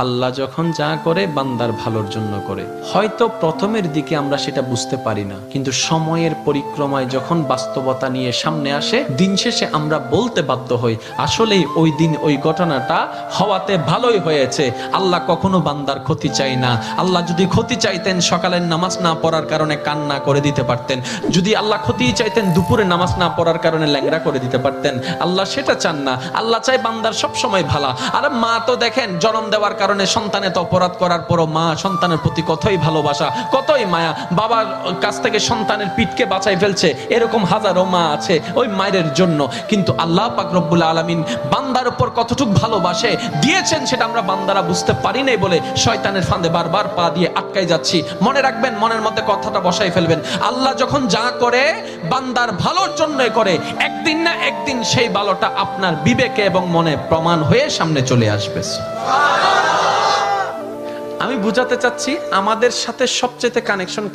আল্লাহ যখন যা করে বান্দার ভালোর জন্য করে। হয়তো প্রথমের দিকে আমরা সেটা বুঝতে পারি না, কিন্তু সময়ের পরিক্রমায় যখন বাস্তবতা নিয়ে সামনে আসে, দিন শেষে আমরা বলতে বাধ্য হই আসলেই ওই দিন ওই ঘটনাটা হওয়াতে ভালোই হয়েছে। আল্লাহ কখনো বান্দার ক্ষতি চাই না। আল্লাহ যদি ক্ষতি চাইতেন সকালের নামাজ না পড়ার কারণে কান্না করে দিতে পারতেন, যদি আল্লাহ ক্ষতি চাইতেন দুপুরে নামাজ না পড়ার কারণে ল্যাংড়া করে দিতে পারতেন। আল্লাহ সেটা চান না। আল্লাহ চাই বান্দার সব সময় ভালো। আর মা তো দেখেন জন্ম দেওয়ার কারণে সন্তানের তো অপরাধ করার পরও মা সন্তানের প্রতি কতই ভালোবাসা, কতই মায়া। বাবার কাছ থেকে সন্তানের পিঠকে বাঁচাই ফেলছে, এরকম হাজারো মা আছে ওই মায়ের জন্য। কিন্তু আল্লাহ পাক রব্বুল আলামিন বান্দার উপর কতটুক ভালোবাসে দিয়েছেন সেটা আমরা বান্দারা বুঝতে পারি নাই বলে শয়তানের ফাঁদে বারবার পা দিয়ে আটকাই যাচ্ছি। মনে রাখবেন, মনের মধ্যে কথাটা বসাই ফেলবেন, আল্লাহ যখন যা করে বান্দার ভালোর জন্যই করে। একদিন না একদিন সেই ভালোটা আপনার বিবেকে এবং মনে প্রমাণ হয়ে সামনে চলে আসবে। আমি বুঝাতে চাচ্ছি আমাদের সাথে সবচেয়ে কানেকশন